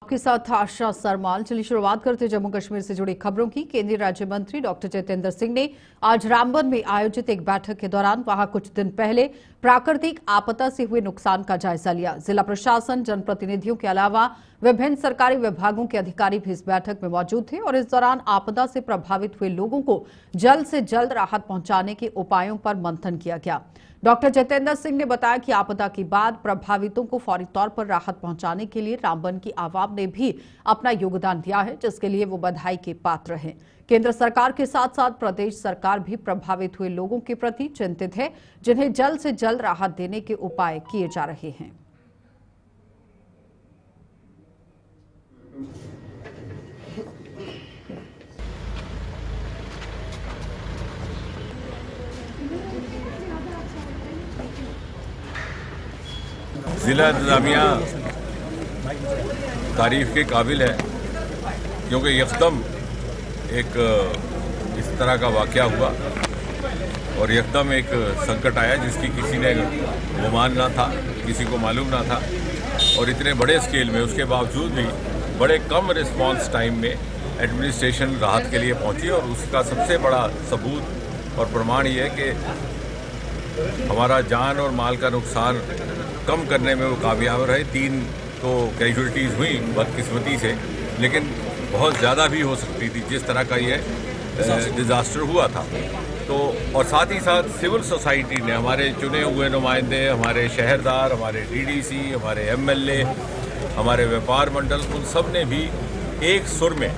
आपके साथ आशा सरमाल। चलिए शुरुआत करते जम्मू कश्मीर से जुड़ी खबरों की। केंद्रीय राज्य मंत्री डॉक्टर जितेंद्र सिंह ने आज रामबन में आयोजित एक बैठक के दौरान वहां कुछ दिन पहले प्राकृतिक आपदा से हुए नुकसान का जायजा लिया। जिला प्रशासन, जनप्रतिनिधियों के अलावा विभिन्न सरकारी विभागों के अधिकारी भी इस बैठक में मौजूद थे और इस दौरान आपदा से प्रभावित हुए लोगों को जल्द से जल्द राहत पहुंचाने के उपायों पर मंथन किया गया। डॉक्टर जितेंद्र सिंह ने बताया कि आपदा के बाद प्रभावितों को फौरी तौर पर राहत पहुंचाने के लिए रामबन की आवाम ने भी अपना योगदान दिया है, जिसके लिए वो बधाई के पात्र हैं। केंद्र सरकार के साथ साथ प्रदेश सरकार भी प्रभावित हुए लोगों के प्रति चिंतित है, जिन्हें जल्द से जल्द राहत देने के उपाय किए जा रहे हैं। जिला इंतजामिया तारीफ के काबिल है, क्योंकि यकदम एक इस तरह का वाक़या हुआ और यकदम एक संकट आया जिसकी किसी ने गुमान ना था, किसी को मालूम ना था, और इतने बड़े स्केल में उसके बावजूद भी बड़े कम रिस्पांस टाइम में एडमिनिस्ट्रेशन राहत के लिए पहुंची। और उसका सबसे बड़ा सबूत और प्रमाण ये है कि हमारा जान और माल का नुकसान कम करने में वो कामयाब रहे। 3 तो कैजुअल्टीज़ हुई बदकिस्मती से, लेकिन बहुत ज़्यादा भी हो सकती थी जिस तरह का ये डिज़ास्टर हुआ था। तो और साथ ही साथ सिविल सोसाइटी ने, हमारे चुने हुए नुमाइंदे, हमारे शहरदार, हमारे डीडीसी, हमारे एमएलए, हमारे व्यापार मंडल, उन सब ने भी एक सुर में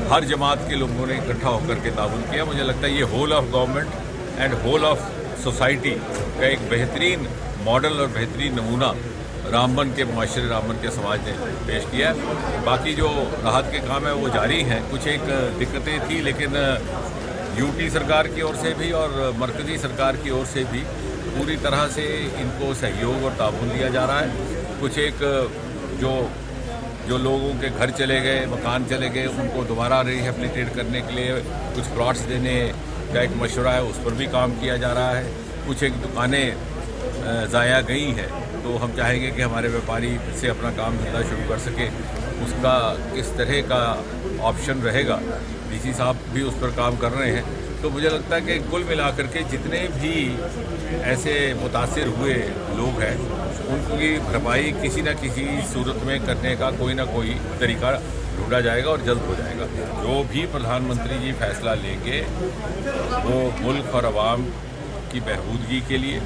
हर जमात के लोगों ने इकट्ठा होकर के ताउन किया। मुझे लगता है ये whole of government and whole of society का एक बेहतरीन मॉडल और बेहतरीन नमूना रामबन के मुआशरे, रामबन के समाज ने पेश किया। बाकी जो राहत के काम है वो जारी हैं। कुछ एक दिक्कतें थी, लेकिन यूटी सरकार की ओर से भी और मरकज़ी सरकार की ओर से भी पूरी तरह से इनको सहयोग और ताउन दिया जा रहा है। कुछ एक जो लोगों के घर चले गए, मकान चले गए, उनको दोबारा रिहेबिलिटेट करने के लिए कुछ प्लॉट्स देने का एक मशवरा है, उस पर भी काम किया जा रहा है। कुछ एक दुकानें ज़ाया गई हैं, तो हम चाहेंगे कि हमारे व्यापारी से अपना काम धंधा शुरू कर सके। उसका किस तरह का ऑप्शन रहेगा, डीसी साहब भी उस पर काम कर रहे हैं। तो मुझे लगता है कि कुल मिलाकर के जितने भी ऐसे मुतासिर हुए लोग हैं, उनकी भरपाई किसी न किसी सूरत में करने का कोई ना कोई तरीका ढूंढा जाएगा और जल्द हो जाएगा। जो भी प्रधानमंत्री जी फैसला लेंगे वो मुल्क और आवाम की बहबूदगी के लिए,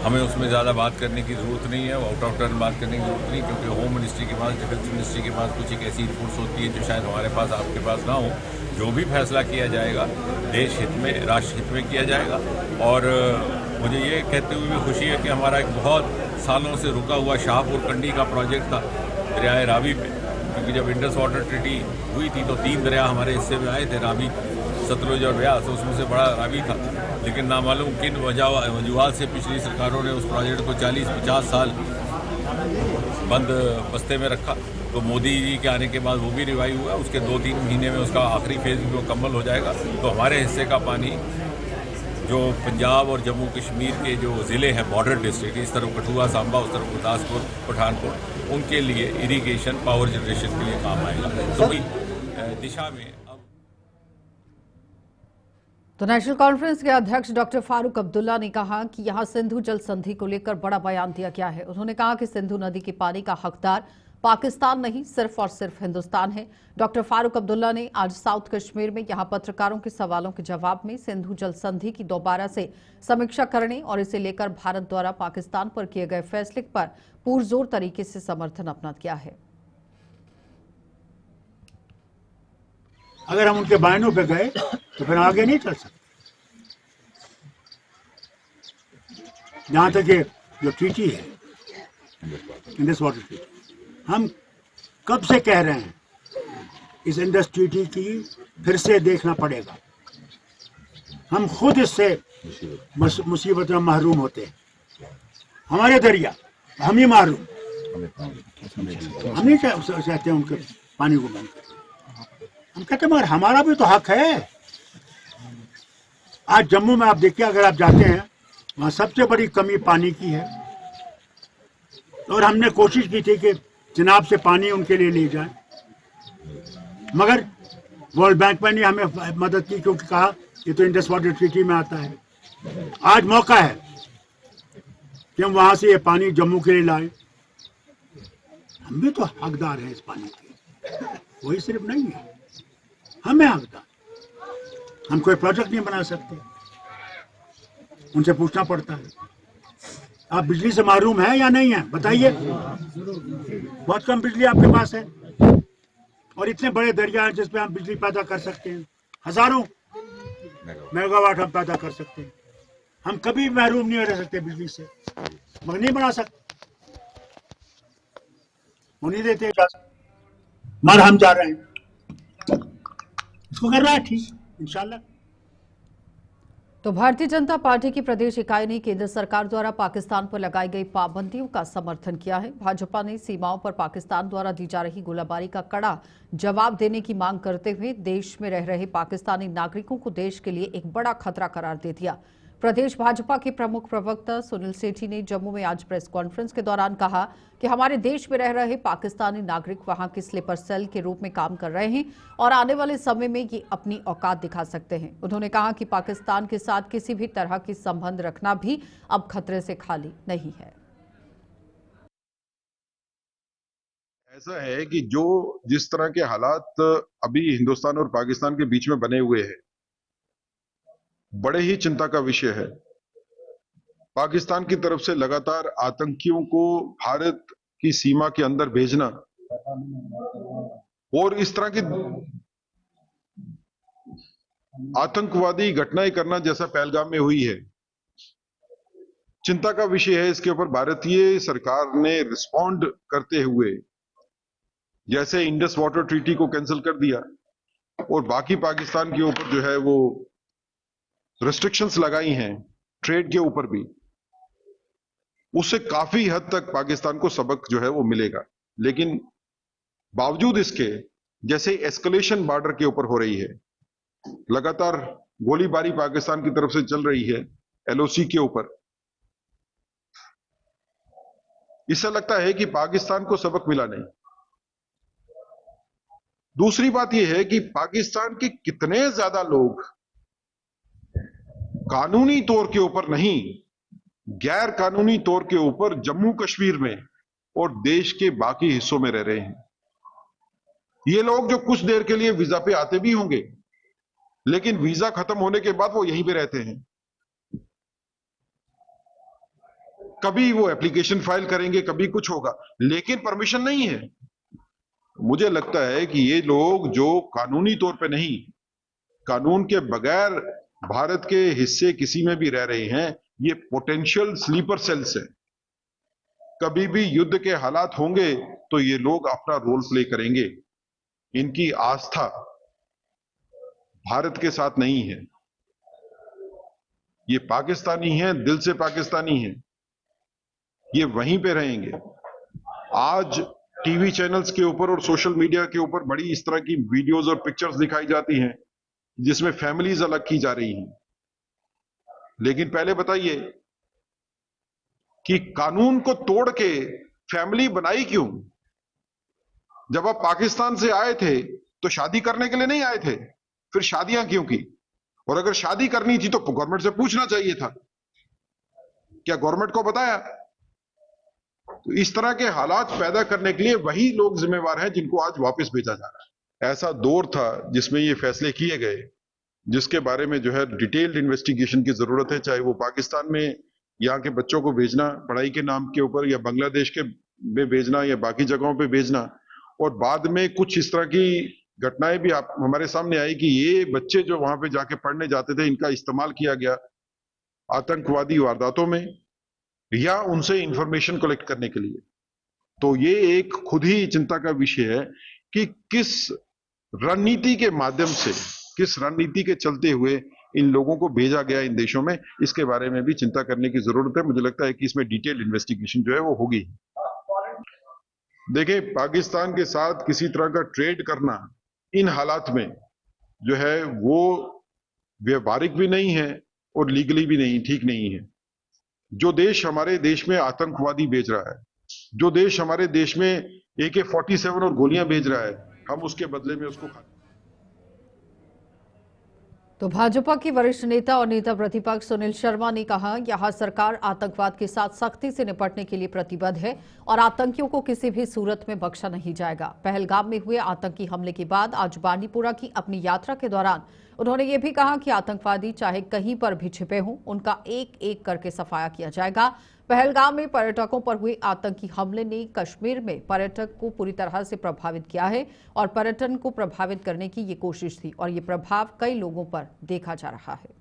हमें उसमें ज़्यादा बात करने की ज़रूरत नहीं है, आउट ऑफ टर्न बात करने की ज़रूरत नहीं, क्योंकि होम मिनिस्ट्री के पास, डिफेंस मिनिस्ट्री के पास कुछ एक ऐसी इनपुट्स होती है जो शायद हमारे पास, आपके पास ना हो। जो भी फैसला किया जाएगा देश हित में, राष्ट्र हित में किया जाएगा। और मुझे ये कहते हुए भी खुशी है कि हमारा एक बहुत सालों से रुका हुआ शाहपुर कंडी का प्रोजेक्ट था दरियाए रावी पे, क्योंकि जब इंडस वाटर ट्रीटी हुई थी तो 3 दरिया हमारे हिस्से में आए थे, रावी, सतलुज और ब्यास। तो उसमें से बड़ा रावी था, लेकिन नामालूम किन वजूहात से पिछली सरकारों ने उस प्रोजेक्ट को 40-50 साल बंद बस्ते में रखा। तो मोदी जी के आने के बाद वो भी रिवाइव हुआ। उसके 2-3 महीने में उसका आखिरी फेज भी मुकम्मल हो जाएगा। तो हमारे हिस्से का पानी जो पंजाब और जम्मू कश्मीर के जो ज़िले हैं, बॉर्डर डिस्ट्रिक्ट, इस तरफ कठुआ, सांबा, उस तरफ गुरदासपुर, पठानकोट, उनके लिए इरीगेशन, पावर जनरेशन के लिए काम आएगा। तो इस दिशा में तो नेशनल कॉन्फ्रेंस के अध्यक्ष डॉक्टर फारूक अब्दुल्ला ने कहा कि यहां सिंधु जल संधि को लेकर बड़ा बयान दिया गया है। उन्होंने कहा कि सिंधु नदी के पानी का हकदार पाकिस्तान नहीं, सिर्फ और सिर्फ हिंदुस्तान है। डॉक्टर फारूक अब्दुल्ला ने आज साउथ कश्मीर में यहां पत्रकारों के सवालों के जवाब में सिंधु जल संधि की दोबारा से समीक्षा करने और इसे लेकर भारत द्वारा पाकिस्तान पर किए गए फैसले पर पुरजोर तरीके से समर्थन अपना किया है। अगर हम उनके बयानों पे गए तो फिर आगे नहीं चल सकते। जहां तक ये जो ट्रीटी है, इंडस वाटर ट्रीटी, हम कब से कह रहे हैं इस इंडस ट्रीटी की फिर से देखना पड़ेगा। हम खुद इससे मुसीबत में महरूम होते हैं। हमारे दरिया, हम ही महरूम। हम नहीं चाहते उनके पानी को बंद। हम कहते हैं मगर हमारा भी तो हक है। आज जम्मू में आप देखिए, अगर आप जाते हैं, वहां सबसे बड़ी कमी पानी की है। और हमने कोशिश की थी कि चिनाब से पानी उनके लिए ले जाए, मगर वर्ल्ड बैंक ने हमें मदद की, क्योंकि कहा ये तो इंडस वाटर ट्रीटी में आता है। आज मौका है कि हम वहां से ये पानी जम्मू के लिए लाए। हम भी तो हकदार हैं इस पानी के, वही सिर्फ नहीं है, हम हैं हकदार। हम कोई प्रोजेक्ट नहीं बना सकते, उनसे पूछना पड़ता है। आप बिजली से महरूम है या नहीं है, बताइए। बहुत कम बिजली आपके पास है, और इतने बड़े दरिया हैं जिसपे हम बिजली पैदा कर सकते हैं, हजारों मेगावाट हम पैदा कर सकते हैं। हम कभी महरूम नहीं रह सकते बिजली से, मगर नहीं बना सकते, वो नहीं देते इजाजत, मगर हम जा रहे हैं, इसको कर रहा है ठीक इंशाल्लाह। तो भारतीय जनता पार्टी की प्रदेश इकाई ने केंद्र सरकार द्वारा पाकिस्तान पर लगाई गई पाबंदियों का समर्थन किया है। भाजपा ने सीमाओं पर पाकिस्तान द्वारा दी जा रही गोलाबारी का कड़ा जवाब देने की मांग करते हुए देश में रह रहे पाकिस्तानी नागरिकों को देश के लिए एक बड़ा खतरा करार दे दिया। प्रदेश भाजपा के प्रमुख प्रवक्ता सुनील सेठी ने जम्मू में आज प्रेस कॉन्फ्रेंस के दौरान कहा कि हमारे देश में रह रहे पाकिस्तानी नागरिक वहां के स्लीपर सेल के रूप में काम कर रहे हैं और आने वाले समय में ये अपनी औकात दिखा सकते हैं। उन्होंने कहा कि पाकिस्तान के साथ किसी भी तरह की संबंध रखना भी अब खतरे से खाली नहीं है। ऐसा है कि जो जिस तरह के हालात अभी हिंदुस्तान और पाकिस्तान के बीच में बने हुए हैं, बड़े ही चिंता का विषय है। पाकिस्तान की तरफ से लगातार आतंकियों को भारत की सीमा के अंदर भेजना और इस तरह की आतंकवादी घटनाएं करना जैसा पहलगाम में हुई है, चिंता का विषय है। इसके ऊपर भारतीय सरकार ने रिस्पॉन्ड करते हुए जैसे इंडस वाटर ट्रीटी को कैंसिल कर दिया और बाकी पाकिस्तान के ऊपर जो है वो रिस्ट्रिक्शंस लगाई हैं ट्रेड के ऊपर भी, उससे काफी हद तक पाकिस्तान को सबक जो है वो मिलेगा। लेकिन बावजूद इसके जैसे एस्केलेशन बॉर्डर के ऊपर हो रही है, लगातार गोलीबारी पाकिस्तान की तरफ से चल रही है एलओसी के ऊपर, इससे लगता है कि पाकिस्तान को सबक मिला नहीं। दूसरी बात यह है कि पाकिस्तान के कितने ज्यादा लोग कानूनी तौर के ऊपर नहीं, गैर कानूनी तौर के ऊपर जम्मू कश्मीर में और देश के बाकी हिस्सों में रह रहे हैं। ये लोग जो कुछ देर के लिए वीजा पे आते भी होंगे, लेकिन वीजा खत्म होने के बाद वो यहीं पे रहते हैं। कभी वो एप्लीकेशन फाइल करेंगे, कभी कुछ होगा, लेकिन परमिशन नहीं है। मुझे लगता है कि ये लोग जो कानूनी तौर पे नहीं, कानून के बगैर भारत के हिस्से किसी में भी रह रहे हैं, ये पोटेंशियल स्लीपर सेल्स है। कभी भी युद्ध के हालात होंगे तो ये लोग अपना रोल प्ले करेंगे। इनकी आस्था भारत के साथ नहीं है, ये पाकिस्तानी हैं, दिल से पाकिस्तानी हैं, ये वहीं पे रहेंगे। आज टीवी चैनल्स के ऊपर और सोशल मीडिया के ऊपर बड़ी इस तरह की वीडियोस और पिक्चर्स दिखाई जाती हैं जिसमें फैमिलीज अलग की जा रही हैं। लेकिन पहले बताइए कि कानून को तोड़ के फैमिली बनाई क्यों? जब आप पाकिस्तान से आए थे तो शादी करने के लिए नहीं आए थे, फिर शादियां क्यों की? और अगर शादी करनी थी तो गवर्नमेंट से पूछना चाहिए था। क्या गवर्नमेंट को बताया? तो इस तरह के हालात पैदा करने के लिए वही लोग जिम्मेवार हैं जिनको आज वापस भेजा जा रहा है। ऐसा दौर था जिसमें ये फैसले किए गए, जिसके बारे में जो है डिटेल्ड इन्वेस्टिगेशन की जरूरत है, चाहे वो पाकिस्तान में यहाँ के बच्चों को भेजना पढ़ाई के नाम के ऊपर, या बांग्लादेश के में भेजना, या बाकी जगहों पे भेजना। और बाद में कुछ इस तरह की घटनाएं भी हमारे सामने आई कि ये बच्चे जो वहां पे जाके पढ़ने जाते थे, इनका इस्तेमाल किया गया आतंकवादी वारदातों में या उनसे इंफॉर्मेशन कलेक्ट करने के लिए। तो ये एक खुद ही चिंता का विषय है कि किस रणनीति के माध्यम से, किस रणनीति के चलते हुए इन लोगों को भेजा गया इन देशों में, इसके बारे में भी चिंता करने की जरूरत है। मुझे लगता है कि इसमें डिटेल इन्वेस्टिगेशन जो है वो होगी। देखिए, पाकिस्तान के साथ किसी तरह का ट्रेड करना इन हालात में जो है वो व्यवहारिक भी नहीं है और लीगली भी नहीं, ठीक नहीं है। जो देश हमारे देश में आतंकवादी भेज रहा है, जो देश हमारे देश में AK-47 और गोलियां भेज रहा है, हम उसके बदले में उसको तो भाजपा के वरिष्ठ नेता और नेता प्रतिपक्ष सुनील शर्मा ने कहा, यहां सरकार आतंकवाद के साथ सख्ती से निपटने के लिए प्रतिबद्ध है और आतंकियों को किसी भी सूरत में बख्शा नहीं जाएगा। पहलगाम में हुए आतंकी हमले के बाद आज बांडीपुरा की अपनी यात्रा के दौरान उन्होंने ये भी कहा कि आतंकवादी चाहे कहीं पर भी छिपे हों, उनका एक एक करके सफाया किया जाएगा। पहलगाम में पर्यटकों पर हुए आतंकी हमले ने कश्मीर में पर्यटक को पूरी तरह से प्रभावित किया है और पर्यटन को प्रभावित करने की ये कोशिश थी और ये प्रभाव कई लोगों पर देखा जा रहा है।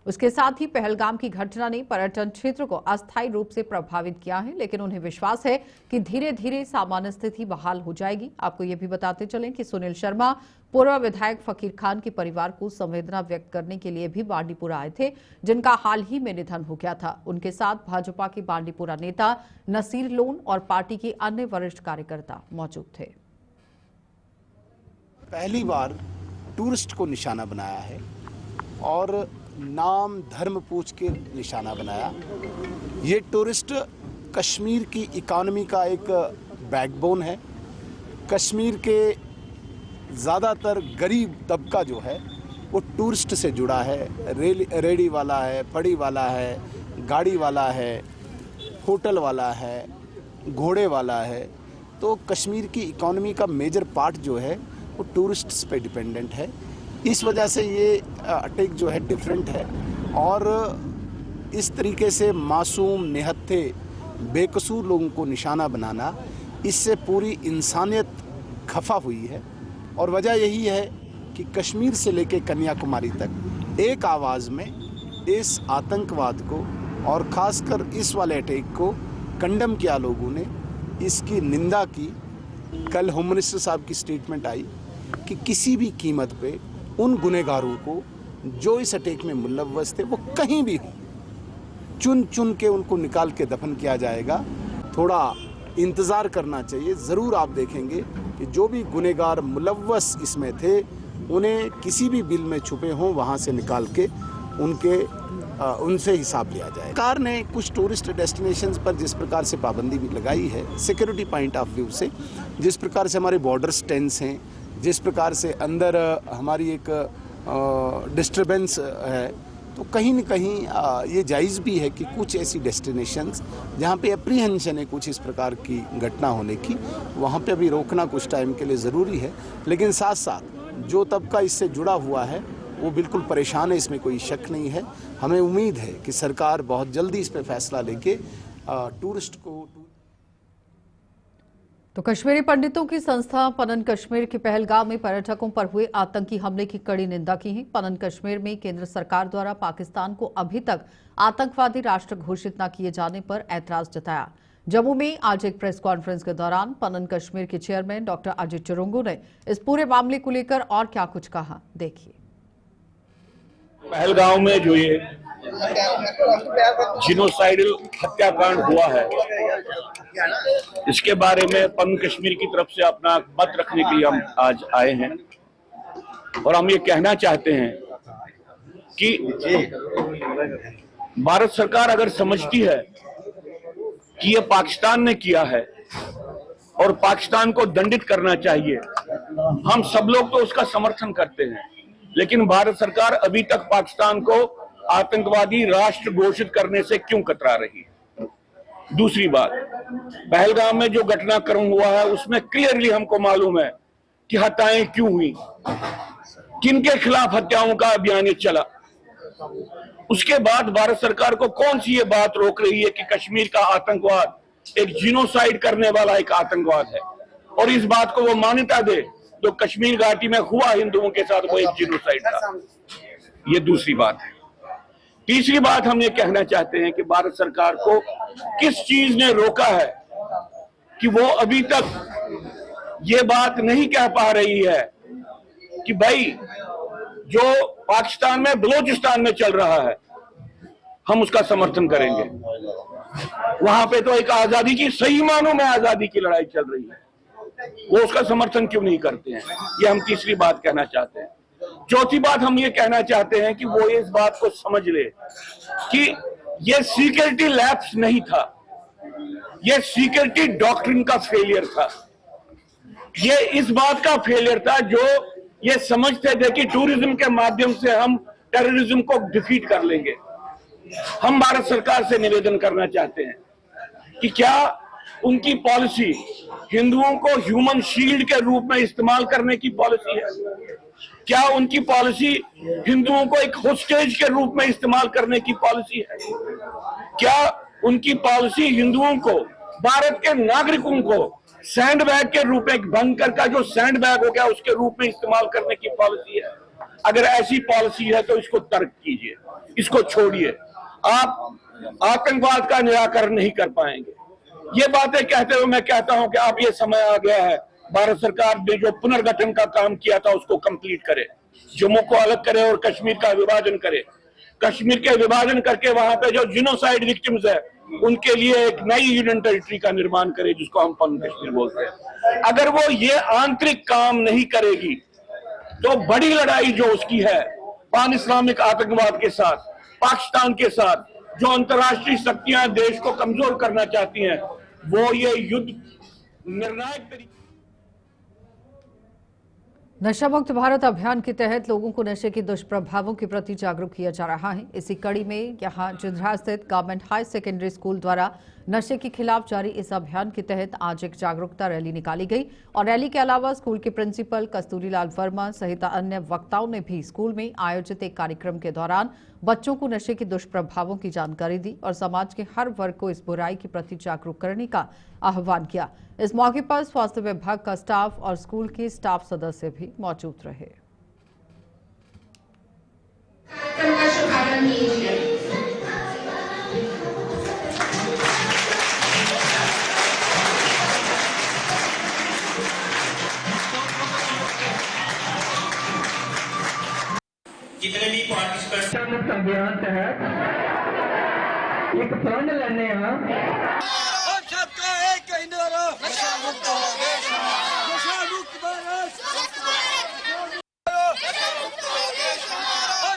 उसके साथ ही पहलगाम की घटना ने पर्यटन क्षेत्र को अस्थायी रूप से प्रभावित किया है, लेकिन उन्हें विश्वास है कि धीरे धीरे सामान्य स्थिति बहाल हो जाएगी। आपको ये भी बताते चलें कि सुनील शर्मा पूर्व विधायक फकीर खान के परिवार को संवेदना व्यक्त करने के लिए भी बांडीपुरा आए थे, जिनका हाल ही में निधन हो गया था। उनके साथ भाजपा के बांडीपुरा नेता नसीर लोन और पार्टी के अन्य वरिष्ठ कार्यकर्ता मौजूद थे। पहली बार टूरिस्ट को निशाना बनाया है और नाम धर्म पूछ के निशाना बनाया। ये टूरिस्ट कश्मीर की इकॉनमी का एक बैकबोन है। कश्मीर के ज़्यादातर गरीब तबका जो है वो टूरिस्ट से जुड़ा है। रेडी वाला है, फड़ी वाला है, गाड़ी वाला है, होटल वाला है, घोड़े वाला है। तो कश्मीर की इकॉनमी का मेजर पार्ट जो है वो टूरिस्ट्स पे डिपेंडेंट है। इस वजह से ये अटैक जो है डिफरेंट है और इस तरीके से मासूम, निहत्थे, बेकसूर लोगों को निशाना बनाना, इससे पूरी इंसानियत खफा हुई है। और वजह यही है कि कश्मीर से लेकर कन्याकुमारी तक एक आवाज़ में इस आतंकवाद को और ख़ासकर इस वाले अटैक को कंडम किया लोगों ने, इसकी निंदा की। कल होम मिनिस्टर साहब की स्टेटमेंट आई कि किसी भी कीमत पे उन गुनहगारों को जो इस अटैक में मुलव्वस थे वो कहीं भी हों, चुन चुन के उनको निकाल के दफन किया जाएगा। थोड़ा इंतज़ार करना चाहिए। ज़रूर आप देखेंगे कि जो भी गुनहगार मुलव्वस इसमें थे उन्हें किसी भी बिल में छुपे हों वहाँ से निकाल के उनसे हिसाब लिया जाए। सरकार ने कुछ टूरिस्ट डेस्टिनेशंस पर जिस प्रकार से पाबंदी भी लगाई है, सिक्योरिटी पॉइंट ऑफ व्यू से, जिस प्रकार से हमारे बॉर्डर्स टेंस हैं, जिस प्रकार से अंदर हमारी एक डिस्टर्बेंस है, तो कहीं न कहीं ये जायज़ भी है कि कुछ ऐसी डेस्टिनेशंस जहाँ पे अप्रीहेंशन है कुछ इस प्रकार की घटना होने की, वहाँ पे भी रोकना कुछ टाइम के लिए ज़रूरी है। लेकिन साथ साथ जो तबका इससे जुड़ा हुआ है वो बिल्कुल परेशान है, इसमें कोई शक नहीं है। हमें उम्मीद है कि सरकार बहुत जल्दी इस पर फैसला लेके टूरिस्ट को। तो कश्मीरी पंडितों की संस्था पनन कश्मीर के पहलगाम में पर्यटकों पर हुए आतंकी हमले की कड़ी निंदा की है। पनन कश्मीर में केंद्र सरकार द्वारा पाकिस्तान को अभी तक आतंकवादी राष्ट्र घोषित न किए जाने पर ऐतराज जताया। जम्मू में आज एक प्रेस कॉन्फ्रेंस के दौरान पनन कश्मीर के चेयरमैन डॉक्टर अजय चुरुंगू ने इस पूरे मामले को लेकर और क्या कुछ कहा, देखिए। पहलगाम में जो ये जिनोसाइडल हत्याकांड हुआ है, इसके बारे में पनन कश्मीर की तरफ से अपना मत रखने के लिए हम आज आए हैं और हम ये कहना चाहते हैं कि भारत सरकार अगर समझती है कि ये पाकिस्तान ने किया है और पाकिस्तान को दंडित करना चाहिए, हम सब लोग तो उसका समर्थन करते हैं, लेकिन भारत सरकार अभी तक पाकिस्तान को आतंकवादी राष्ट्र घोषित करने से क्यों कतरा रही है। दूसरी बात, पहलगाम में जो घटनाक्रम हुआ है उसमें क्लियरली हमको मालूम है कि हत्याएं क्यों हुई, किनके खिलाफ हत्याओं का अभियान ये चला। उसके बाद भारत सरकार को कौन सी ये बात रोक रही है कि कश्मीर का आतंकवाद एक जिनोसाइड करने वाला एक आतंकवाद है और इस बात को वो मान्यता दे जो कश्मीर घाटी में हुआ हिंदुओं के साथ वो एक जिनोसाइड था। ये दूसरी बात है। तीसरी बात हम ये कहना चाहते हैं कि भारत सरकार को किस चीज ने रोका है कि वो अभी तक ये बात नहीं कह पा रही है कि भाई जो पाकिस्तान में बलूचिस्तान में चल रहा है हम उसका समर्थन करेंगे। वहां पे तो एक आजादी की, सही मानों में आजादी की लड़ाई चल रही है, वो उसका समर्थन क्यों नहीं करते हैं, ये हम तीसरी बात कहना चाहते हैं। चौथी बात हम ये कहना चाहते हैं कि वो इस बात को समझ ले कि ये सिक्योरिटी लैप्स नहीं था, ये सिक्योरिटी डॉक्ट्रिन का फेलियर था। ये इस बात का फेलियर था जो ये समझते थे कि टूरिज्म के माध्यम से हम टेररिज्म को डिफीट कर लेंगे। हम भारत सरकार से निवेदन करना चाहते हैं कि क्या उनकी पॉलिसी हिंदुओं को ह्यूमन शील्ड के रूप में इस्तेमाल करने की पॉलिसी है? क्या उनकी पॉलिसी हिंदुओं को एक होस्टेज के रूप में इस्तेमाल करने की पॉलिसी है? क्या उनकी पॉलिसी हिंदुओं को, भारत के नागरिकों को सैंडबैग के रूप में, एक बंकर का जो सैंडबैग हो गया उसके रूप में इस्तेमाल करने की पॉलिसी है? अगर ऐसी पॉलिसी है तो इसको तर्क कीजिए, इसको छोड़िए। आप आतंकवाद का निराकरण नहीं कर पाएंगे। ये बातें कहते हुए मैं कहता हूं कि अब ये समय आ गया है, भारत सरकार ने जो पुनर्गठन का काम किया था उसको कंप्लीट करे, जम्मू को अलग करे और कश्मीर का विभाजन करे। कश्मीर के विभाजन करके वहां पे जो जिनोसाइड विक्टिम्स है उनके लिए एक नई यूनियन टेरिटरी का निर्माण करे, जिसको हम पन कश्मीर बोलते हैं। अगर वो ये आंतरिक काम नहीं करेगी तो बड़ी लड़ाई जो उसकी है पान इस्लामिक आतंकवाद के साथ, पाकिस्तान के साथ, जो अंतर्राष्ट्रीय शक्तियां देश को कमजोर करना चाहती हैं, वो ये युद्ध निर्णायक तरीके। नशा मुक्त भारत अभियान के तहत लोगों को नशे के दुष्प्रभावों के प्रति जागरूक किया जा रहा है। इसी कड़ी में यहां जिंदरा स्थित गवर्नमेंट हाई सेकेंडरी स्कूल द्वारा नशे के खिलाफ जारी इस अभियान के तहत आज एक जागरूकता रैली निकाली गई और रैली के अलावा स्कूल के प्रिंसिपल कस्तूरीलाल वर्मा सहित अन्य वक्ताओं ने भी स्कूल में आयोजित एक कार्यक्रम के दौरान बच्चों को नशे के दुष्प्रभावों की जानकारी दी और समाज के हर वर्ग को इस बुराई के प्रति जागरूक करने का आह्वान किया। इस मौके पर स्वास्थ्य विभाग का स्टाफ और स्कूल के स्टाफ सदस्य भी मौजूद रहे। जितने भी पार्टिसिपेंट अभियान तहत एक फंड लेने सबका एक नशा मुक्त देश, नशा मुक्त भारत,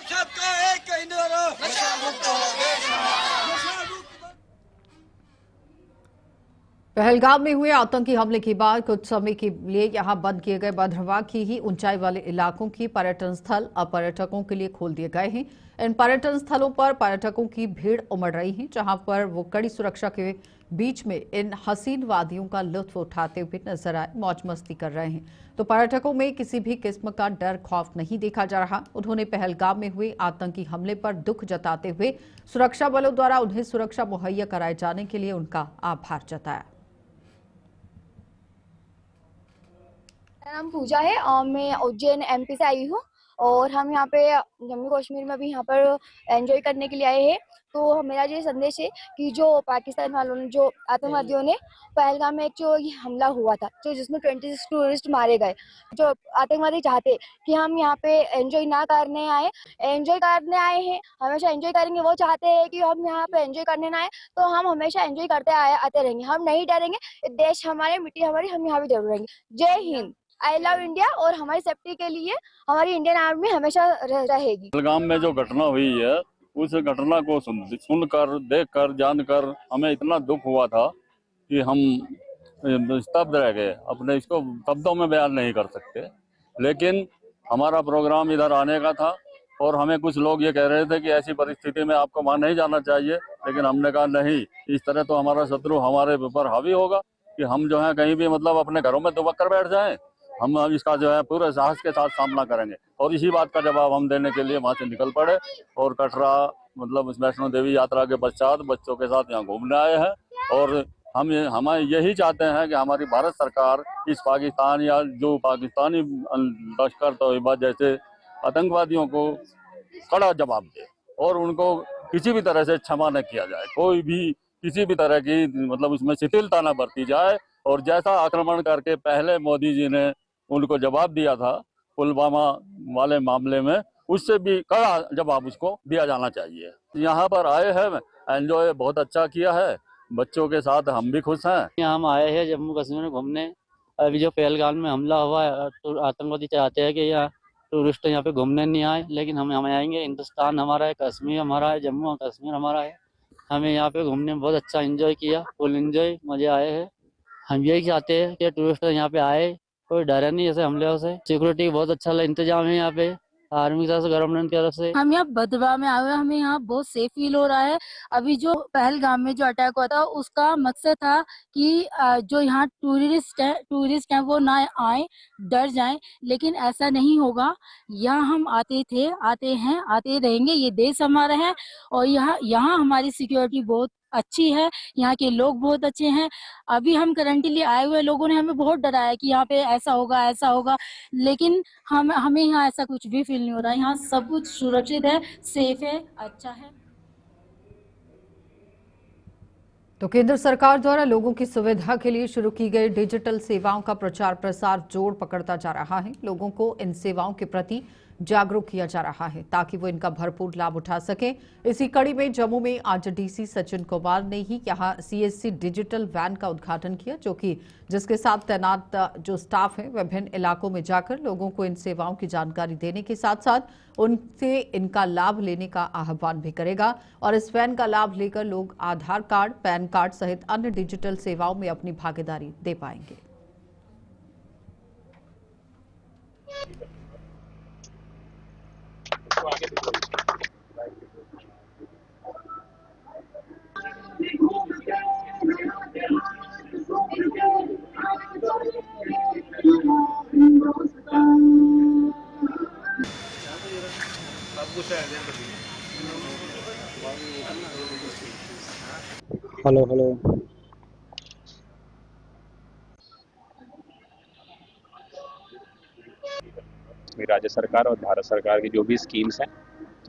सबका एक नशा मुक्त देश। पहलगाम में हुए आतंकी हमले के बाद कुछ समय के लिए यहां बंद किए गए भद्रवाह की ही ऊंचाई वाले इलाकों की पर्यटन स्थल अब पर्यटकों के लिए खोल दिए गए हैं। इन पर्यटन स्थलों पर पर्यटकों की भीड़ उमड़ रही है, जहां पर वो कड़ी सुरक्षा के बीच में इन हसीन वादियों का लुत्फ उठाते हुए नजर आए, मौज मस्ती कर रहे हैं। तो पर्यटकों में किसी भी किस्म का डर खौफ नहीं देखा जा रहा। उन्होंने पहलगाम में हुए आतंकी हमले पर दुख जताते हुए सुरक्षा बलों द्वारा उन्हें सुरक्षा मुहैया कराए जाने के लिए उनका आभार जताया। मेरा नाम पूजा है और मैं उज्जैन एमपी से आई हूँ और हम यहाँ पे जम्मू कश्मीर में भी यहाँ पर एंजॉय करने के लिए आए हैं। तो मेरा ये संदेश है कि जो पाकिस्तान वालों ने, जो आतंकवादियों ने पहलगाम में एक जो हमला हुआ था, जो जिसमें 26 टूरिस्ट मारे गए, जो आतंकवादी चाहते कि हम यहाँ पे एंजॉय ना करने आए, एंजॉय करने आए हैं, हमेशा एंजॉय करेंगे। वो चाहते हैं कि हम यहाँ पे एंजॉय करने ना आए, तो हम हमेशा एंजॉय करते आते रहेंगे, हम नहीं डरेंगे। देश हमारे, मिट्टी हमारी, हम यहाँ पे जरूर रहेंगे। जय हिंद, आई लव इंडिया। और हमारी सेफ्टी के लिए हमारी इंडियन आर्मी हमेशा रहेगी। पहलगाम में जो घटना हुई है, उस घटना को सुनकर, देखकर, जानकर हमें इतना दुख हुआ था कि हम स्तब्ध रह गए। अपने इसको शब्दों में बयान नहीं कर सकते। लेकिन हमारा प्रोग्राम इधर आने का था और हमें कुछ लोग ये कह रहे थे कि ऐसी परिस्थिति में आपको वहाँ नहीं जाना चाहिए, लेकिन हमने कहा नहीं, इस तरह तो हमारा शत्रु हमारे ऊपर हावी होगा कि हम जो है कहीं भी मतलब अपने घरों में दुबक कर बैठ जाएं। हम इसका जो है पूरे साहस के साथ सामना करेंगे और इसी बात का जवाब हम देने के लिए वहाँ से निकल पड़े और कटरा मतलब वैष्णो देवी यात्रा के पश्चात बच्चों के साथ यहाँ घूमने आए हैं। और हम यही चाहते हैं कि हमारी भारत सरकार इस पाकिस्तान या जो पाकिस्तानी लश्कर तोयबा जैसे आतंकवादियों को कड़ा जवाब दे और उनको किसी भी तरह से क्षमा न किया जाए। कोई भी किसी भी तरह की मतलब इसमें शिथिलता न बरती जाए। और जैसा आक्रमण करके पहले मोदी जी ने उनको जवाब दिया था पुलवामा वाले मामले में, उससे भी कड़ा जवाब उसको दिया जाना चाहिए। यहाँ पर आए हैं, एंजॉय बहुत अच्छा किया है, बच्चों के साथ हम भी खुश हैं। यहाँ हम आए हैं जम्मू कश्मीर में घूमने। अभी जो पहलगाम में हमला हुआ है, तो आतंकवादी चाहते हैं कि यहाँ टूरिस्ट यहाँ पे घूमने नहीं आए, लेकिन हम आएंगे। हिंदुस्तान हमारा है, कश्मीर हमारा है, जम्मू कश्मीर हमारा है। हमें यहाँ पे घूमने में बहुत अच्छा एंजॉय किया, फुल एंजॉय, मजे आए हैं। हम यही चाहते हैं कि टूरिस्ट यहाँ पे आए, कोई डरे नहीं ऐसे हमले से। सिक्योरिटी बहुत अच्छा इंतजाम है यहाँ पे, आर्मी की तरफ से, गवर्नमेंट की तरफ से। हम यहाँ भद्रवाह में आए हुए हैं, हमें यहाँ बहुत सेफ फील हो रहा है। अभी जो पहलगाम में जो अटैक हुआ था उसका मकसद था कि जो यहाँ टूरिस्ट हैं वो ना आए, डर जाएं, लेकिन ऐसा नहीं होगा। यहाँ हम आते थे, आते हैं, आते रहेंगे। ये देश हमारा है और यहाँ हमारी सिक्योरिटी बहुत अच्छी है, यहाँ के लोग बहुत अच्छे हैं। अभी हम करंटली आए हुए लोगों ने हमें बहुत डराया कि यहाँ पे ऐसा होगा, लेकिन हमें यहाँ ऐसा कुछ भी फील नहीं हो रहा है। यहाँ सब कुछ सुरक्षित है, सेफ है, अच्छा है। तो केंद्र सरकार द्वारा लोगों की सुविधा के लिए शुरू की गई डिजिटल सेवाओं का प्रचार प्रसार जोर पकड़ता जा रहा है। लोगों को इन सेवाओं के प्रति जागरूक किया जा रहा है ताकि वो इनका भरपूर लाभ उठा सके। इसी कड़ी में जम्मू में आज डीसी सचिन कुमार ने ही यहां सीएससी डिजिटल वैन का उद्घाटन किया, जिसके साथ तैनात जो स्टाफ है विभिन्न इलाकों में जाकर लोगों को इन सेवाओं की जानकारी देने के साथ साथ उनसे इनका लाभ लेने का आह्वान भी करेगा। और इस वैन का लाभ लेकर लोग आधार कार्ड, पैन कार्ड सहित अन्य डिजिटल सेवाओं में अपनी भागीदारी दे पाएंगे। हेलो राज्य सरकार और भारत सरकार की जो भी स्कीम्स हैं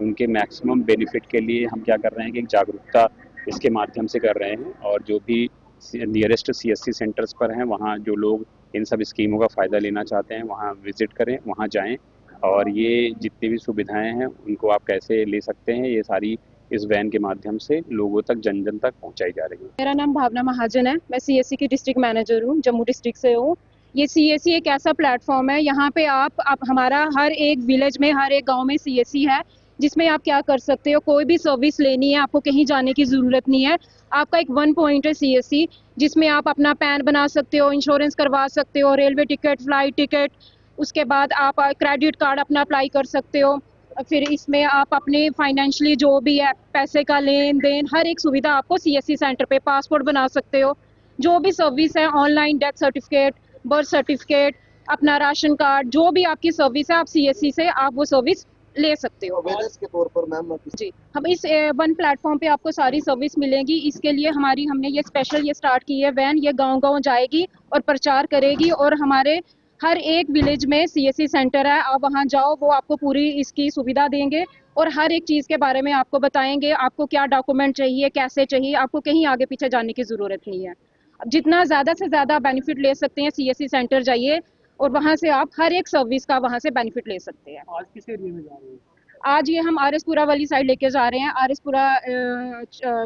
उनके मैक्सिमम बेनिफिट के लिए हम क्या कर रहे हैं कि एक जागरूकता इसके माध्यम से कर रहे हैं। और जो भी नियरेस्ट सीएससी सेंटर्स पर हैं वहाँ जो लोग इन सब स्कीमों का फ़ायदा लेना चाहते हैं वहाँ विजिट करें, वहाँ जाएं और ये जितनी भी सुविधाएं हैं उनको आप कैसे ले सकते हैं ये सारी इस वैन के माध्यम से लोगों तक, जन जन तक पहुंचाई जा रही है। मेरा नाम भावना महाजन है, मैं सीएससी की डिस्ट्रिक्ट मैनेजर हूँ, जम्मू डिस्ट्रिक्ट से हूँ। ये सीएससी एक ऐसा प्लेटफॉर्म है, यहाँ पे आप हमारा हर एक विलेज में, हर एक गांव में सीएससी है, जिसमें आप क्या कर सकते हो, कोई भी सर्विस लेनी है आपको कहीं जाने की ज़रूरत नहीं है। आपका एक वन पॉइंट है सीएससी, जिसमें आप अपना पैन बना सकते हो, इंश्योरेंस करवा सकते हो, रेलवे टिकट, फ्लाइट टिकट, उसके बाद आप क्रेडिट कार्ड अपना अप्लाई कर सकते हो। फिर इसमें आप अपने फाइनेंशियली जो भी है पैसे का लेन देन, हर एक सुविधा आपको सीएससी सेंटर पे, पासपोर्ट बना सकते हो, जो भी सर्विस है, online death certificate, birth certificate, अपना राशन कार्ड, जो भी आपकी सर्विस है आप सीएससी से आप वो सर्विस ले सकते हो। के तौर पर मैम जी, हम इस वन प्लेटफॉर्म पे आपको सारी सर्विस मिलेगी। इसके लिए हमने ये स्पेशल स्टार्ट की है वैन, ये गांव-गांव जाएगी और प्रचार करेगी और हमारे हर एक विलेज में सीएससी सेंटर है, आप वहां जाओ, वो आपको पूरी इसकी सुविधा देंगे और हर एक चीज़ के बारे में आपको बताएंगे, आपको क्या डॉक्यूमेंट चाहिए, कैसे चाहिए, आपको कहीं आगे पीछे जाने की ज़रूरत नहीं है। अब जितना ज़्यादा से ज़्यादा बेनिफिट ले सकते हैं सीएससी सेंटर जाइए और वहाँ से आप हर एक सर्विस का वहाँ से बेनिफिट ले सकते हैं। आज किस एरिया में जा रहे हैं? आज ये हम आरएसपुरा वाली साइड लेके जा रहे हैं। आरएसपुरा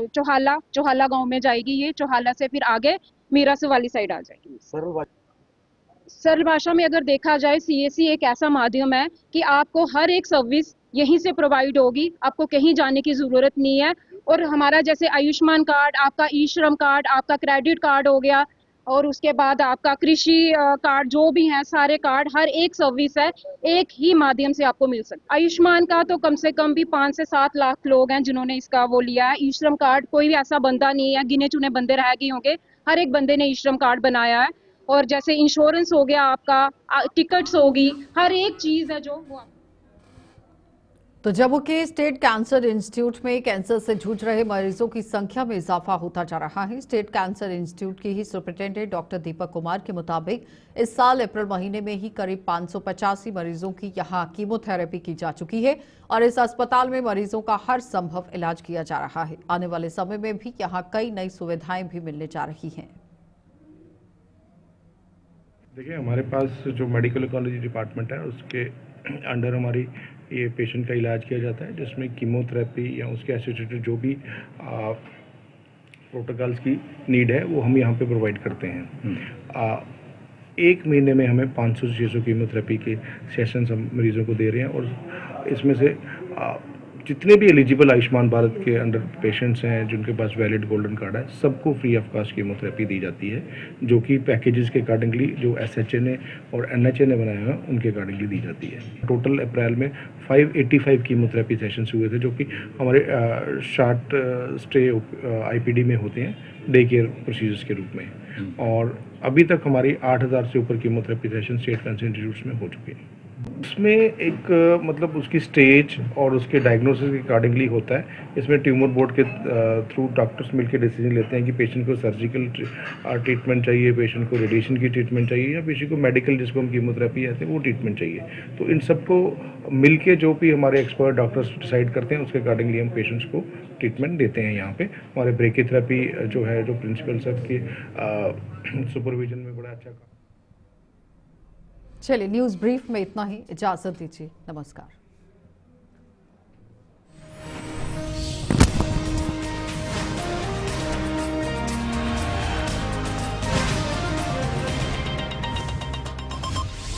चौहाला गाँव में जाएगी ये, चौहाला से फिर आगे मीरास वाली साइड आ जाएगी। सरल भाषा में अगर देखा जाए, सीएससी एक ऐसा माध्यम है कि आपको हर एक सर्विस यहीं से प्रोवाइड होगी, आपको कहीं जाने की ज़रूरत नहीं है। और हमारा जैसे आयुष्मान कार्ड, आपका ई श्रम कार्ड, आपका क्रेडिट कार्ड हो गया और उसके बाद आपका कृषि कार्ड, जो भी हैं सारे कार्ड, हर एक सर्विस है एक ही माध्यम से आपको मिल सकता है। आयुष्मान का तो कम से कम भी 5 से 7 लाख लोग हैं जिन्होंने इसका वो लिया है। ई श्रम कार्ड कोई भी ऐसा बंदा नहीं है, गिने चुने बंदे रह गए होंगे, हर एक बंदे ने ई श्रम कार्ड बनाया है। और जैसे इंश्योरेंस हो गया, आपका टिकट्स होगी, हर एक चीज़ है जो वो। तो जम्मू के स्टेट कैंसर इंस्टीट्यूट में कैंसर से जूझ रहे मरीजों की संख्या में इजाफा होता जा रहा है। स्टेट कैंसर इंस्टीट्यूट की ही सुपरिटेंडेंट डॉक्टर दीपक कुमार के मुताबिक इस साल अप्रैल महीने में ही करीब 585 मरीजों की यहां कीमोथेरेपी की जा चुकी है और इस अस्पताल में मरीजों का हर संभव इलाज किया जा रहा है। आने वाले समय में भी यहाँ कई नई सुविधाएं भी मिलने जा रही हैं। देखिए, हमारे पास जो मेडिकल ओंकोलॉजी डिपार्टमेंट है उसके अंडर हमारी ये पेशेंट का इलाज किया जाता है, जिसमें कीमोथेरेपी या उसके एसोसिएटेड जो भी प्रोटोकॉल्स की नीड है वो हम यहाँ पे प्रोवाइड करते हैं। एक महीने में हमें 500 से 600 कीमोथेरेपी के सेशंस हम मरीजों को दे रहे हैं और इसमें से जितने भी एलिजिबल आयुष्मान भारत के अंडर पेशेंट्स हैं जिनके पास वैलिड गोल्डन कार्ड है, सबको फ्री ऑफ कास्ट कीमोथेरेपी दी जाती है, जो कि पैकेजेस के अकॉर्डिंगली जो SHA ने और NHA ने बनाया है उनके अकॉर्डिंगली दी जाती है। टोटल अप्रैल में 585 कीमोथेरेपी सेशंस हुए थे, जो कि हमारे शॉर्ट स्टे IPD में होते हैं, डे केयर प्रोसीजर्स के रूप में। और अभी तक हमारी 8000 से ऊपर chemotherapy session state cancer institutes में हो चुके हैं। उसमें एक मतलब उसकी स्टेज और उसके डायग्नोसिस के अकॉर्डिंगली होता है। इसमें ट्यूमर बोर्ड के थ्रू डॉक्टर्स मिलकर डिसीजन लेते हैं कि पेशेंट को सर्जिकल ट्रीटमेंट चाहिए, पेशेंट को रेडिएशन की ट्रीटमेंट चाहिए, या पेशेंट को मेडिकल जिसको हम कीमोथेरेपी कहते हैं वो ट्रीटमेंट चाहिए। तो इन सबको मिलके जो भी हमारे एक्सपर्ट डॉक्टर्स डिसाइड करते हैं उसके अकॉर्डिंगली हम पेशेंट्स को ट्रीटमेंट देते हैं। यहाँ पे हमारे ब्रेकीथेरेपी जो है, जो प्रिंसिपल सर के सुपरविजन में बड़ा अच्छा। चलिए, न्यूज़ ब्रीफ में इतना ही, इजाजत दीजिए, नमस्कार।